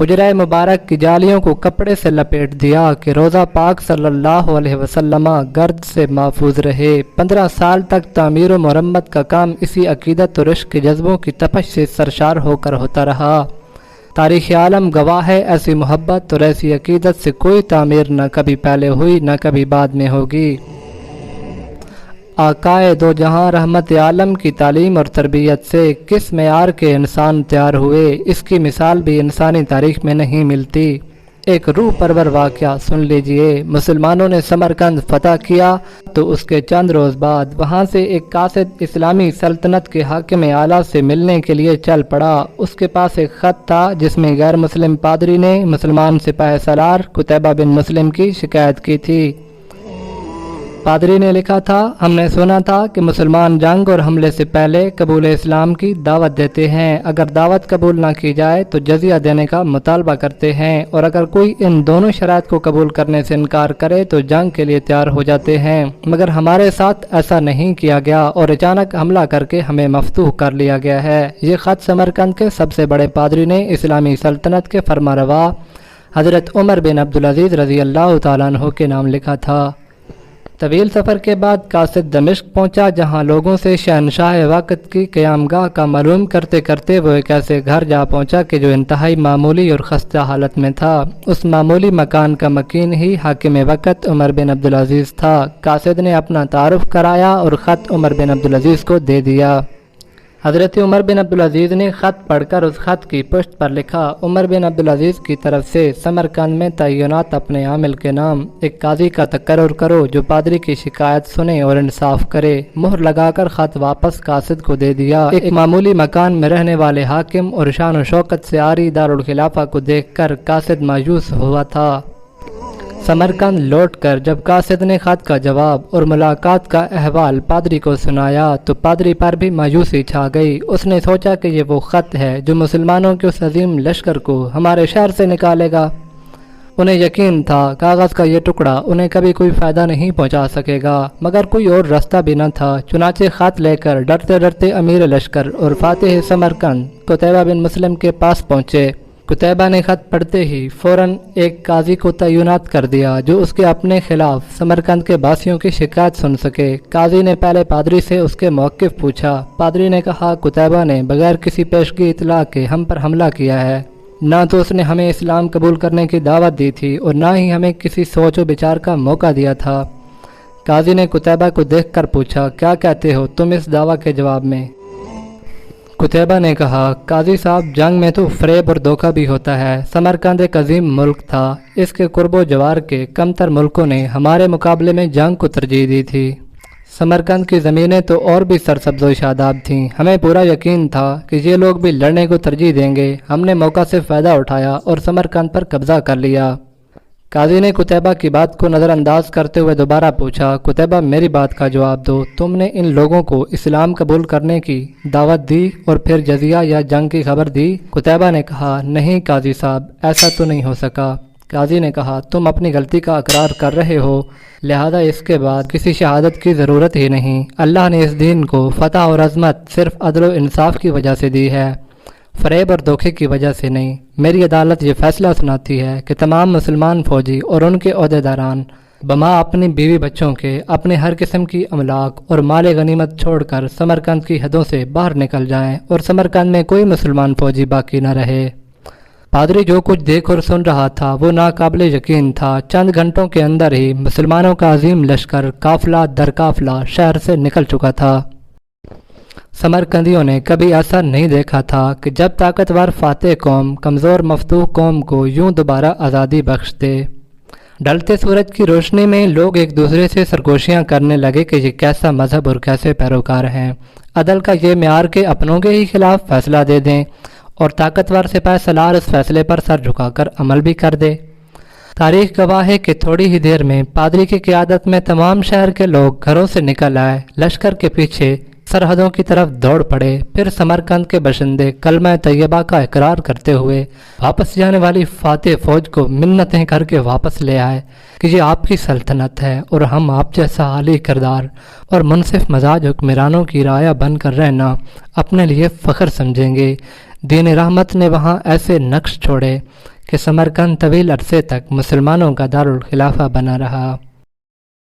حجرہ مبارک کی جالیوں کو کپڑے سے لپیٹ دیا کہ روزہ پاک صلی اللہ علیہ وسلم گرد سے محفوظ رہے۔ 15 سال تک تعمیر و مرمت کا کام اسی عقیدت اور عشق کے جذبوں کی تپش سے سرشار ہو کر ہوتا رہا۔ تاریخ عالم گواہ ہے، ایسی محبت اور ایسی عقیدت سے کوئی تعمیر نہ کبھی پہلے ہوئی نہ کبھی بعد میں ہوگی۔ آقائے دو جہاں رحمت عالم کی تعلیم اور تربیت سے کس معیار کے انسان تیار ہوئے، اس کی مثال بھی انسانی تاریخ میں نہیں ملتی۔ ایک روح پرور واقعہ سن لیجئے۔ مسلمانوں نے سمرقند فتح کیا تو اس کے چند روز بعد وہاں سے ایک قاصد اسلامی سلطنت کے حاکم اعلیٰ سے ملنے کے لیے چل پڑا۔ اس کے پاس ایک خط تھا جس میں غیر مسلم پادری نے مسلمان سپاہ سالار قتیبہ بن مسلم کی شکایت کی تھی۔ پادری نے لکھا تھا، ہم نے سنا تھا کہ مسلمان جنگ اور حملے سے پہلے قبول اسلام کی دعوت دیتے ہیں، اگر دعوت قبول نہ کی جائے تو جزیہ دینے کا مطالبہ کرتے ہیں، اور اگر کوئی ان دونوں شرائط کو قبول کرنے سے انکار کرے تو جنگ کے لیے تیار ہو جاتے ہیں، مگر ہمارے ساتھ ایسا نہیں کیا گیا اور اچانک حملہ کر کے ہمیں مفتوح کر لیا گیا ہے۔ یہ خط سمرقند کے سب سے بڑے پادری نے اسلامی سلطنت کے فرمانروا حضرت عمر بن عبدالعزیز رضی اللہ تعالیٰ عنہ کے نام لکھا تھا۔ طویل سفر کے بعد قاصد دمشق پہنچا، جہاں لوگوں سے شہنشاہ وقت کی قیام گاہ کا معلوم کرتے کرتے وہ ایک ایسے گھر جا پہنچا کہ جو انتہائی معمولی اور خستہ حالت میں تھا۔ اس معمولی مکان کا مکین ہی حاکم وقت عمر بن عبدالعزیز تھا۔ قاصد نے اپنا تعارف کرایا اور خط عمر بن عبدالعزیز کو دے دیا۔ حضرت عمر بن عبدالعزیز نے خط پڑھ کر اس خط کی پشت پر لکھا، عمر بن عبدالعزیز کی طرف سے سمرقند میں تعینات اپنے عامل کے نام، ایک قاضی کا تقرر کرو جو پادری کی شکایت سنے اور انصاف کرے۔ مہر لگا کر خط واپس قاصد کو دے دیا۔ ایک معمولی مکان میں رہنے والے حاکم اور شان و شوکت سے عاری دارالخلافہ کو دیکھ کر قاصد مایوس ہوا تھا۔ سمرقند لوٹ کر جب قاصد نے خط کا جواب اور ملاقات کا احوال پادری کو سنایا تو پادری پر بھی مایوسی چھا گئی۔ اس نے سوچا کہ یہ وہ خط ہے جو مسلمانوں کے اس عظیم لشکر کو ہمارے شہر سے نکالے گا۔ انہیں یقین تھا کاغذ کا یہ ٹکڑا انہیں کبھی کوئی فائدہ نہیں پہنچا سکے گا، مگر کوئی اور راستہ بھی نہ تھا۔ چنانچہ خط لے کر ڈرتے ڈرتے امیر لشکر اور فاتح سمرقند قتیبہ بن مسلم کے پاس پہنچے۔ قتیبہ نے خط پڑھتے ہی فوراً ایک قاضی کو تعینات کر دیا جو اس کے اپنے خلاف سمرقند کے باسیوں کی شکایت سن سکے۔ قاضی نے پہلے پادری سے اس کے موقف پوچھا۔ پادری نے کہا، قتیبہ نے بغیر کسی پیشگی اطلاع کے ہم پر حملہ کیا ہے، نہ تو اس نے ہمیں اسلام قبول کرنے کی دعوت دی تھی اور نہ ہی ہمیں کسی سوچ و بچار کا موقع دیا تھا۔ قاضی نے قتیبہ کو دیکھ کر پوچھا، کیا کہتے ہو تم اس دعویٰ کے جواب میں؟ قتیبہ نے کہا، قاضی صاحب جنگ میں تو فریب اور دھوکہ بھی ہوتا ہے۔ سمرقند ایک عظیم ملک تھا، اس کے قرب و جوار کے کم تر ملکوں نے ہمارے مقابلے میں جنگ کو ترجیح دی تھی۔ سمرقند کی زمینیں تو اور بھی سرسبز و شاداب تھیں، ہمیں پورا یقین تھا کہ یہ لوگ بھی لڑنے کو ترجیح دیں گے۔ ہم نے موقع سے فائدہ اٹھایا اور سمرقند پر قبضہ کر لیا۔ قاضی نے قتیبہ کی بات کو نظر انداز کرتے ہوئے دوبارہ پوچھا، قتیبہ میری بات کا جواب دو، تم نے ان لوگوں کو اسلام قبول کرنے کی دعوت دی اور پھر جزیہ یا جنگ کی خبر دی؟ قتیبہ نے کہا، نہیں قاضی صاحب، ایسا تو نہیں ہو سکا۔ قاضی نے کہا، تم اپنی غلطی کا اقرار کر رہے ہو، لہذا اس کے بعد کسی شہادت کی ضرورت ہی نہیں۔ اللہ نے اس دین کو فتح اور عظمت صرف عدل و انصاف کی وجہ سے دی ہے، فریب اور دھوکے کی وجہ سے نہیں۔ میری عدالت یہ فیصلہ سناتی ہے کہ تمام مسلمان فوجی اور ان کے عہدیداران بما اپنی بیوی بچوں کے اپنے ہر قسم کی املاک اور مال غنیمت چھوڑ کر سمرقند کی حدوں سے باہر نکل جائیں اور سمرقند میں کوئی مسلمان فوجی باقی نہ رہے۔ پادری جو کچھ دیکھ اور سن رہا تھا وہ ناقابل یقین تھا۔ چند گھنٹوں کے اندر ہی مسلمانوں کا عظیم لشکر قافلہ در قافلہ شہر سے نکل چکا تھا۔ سمرقندیوں نے کبھی ایسا نہیں دیکھا تھا کہ جب طاقتور فاتح قوم کمزور مفتوح قوم کو یوں دوبارہ آزادی بخش دے۔ ڈھلتے سورج کی روشنی میں لوگ ایک دوسرے سے سرگوشیاں کرنے لگے کہ یہ کیسا مذہب اور کیسے پیروکار ہیں۔ عدل کا یہ معیار کے اپنوں کے ہی خلاف فیصلہ دے دیں اور طاقتور سپاہ سالار اس فیصلے پر سر جھکا کر عمل بھی کر دے۔ تاریخ گواہ ہے کہ تھوڑی ہی دیر میں پادری کی قیادت میں تمام شہر کے لوگ گھروں سے نکل آئے، لشکر کے پیچھے سرحدوں کی طرف دوڑ پڑے۔ پھر سمرقند کے باشندے کلمہ طیبہ کا اقرار کرتے ہوئے واپس جانے والی فاتح فوج کو منتیں کر کے واپس لے آئے کہ یہ آپ کی سلطنت ہے اور ہم آپ جیسا عالی کردار اور منصف مزاج حکمرانوں کی رعایا بن کر رہنا اپنے لیے فخر سمجھیں گے۔ دین رحمت نے وہاں ایسے نقش چھوڑے کہ سمرقند طویل عرصے تک مسلمانوں کا دارالخلافہ بنا رہا۔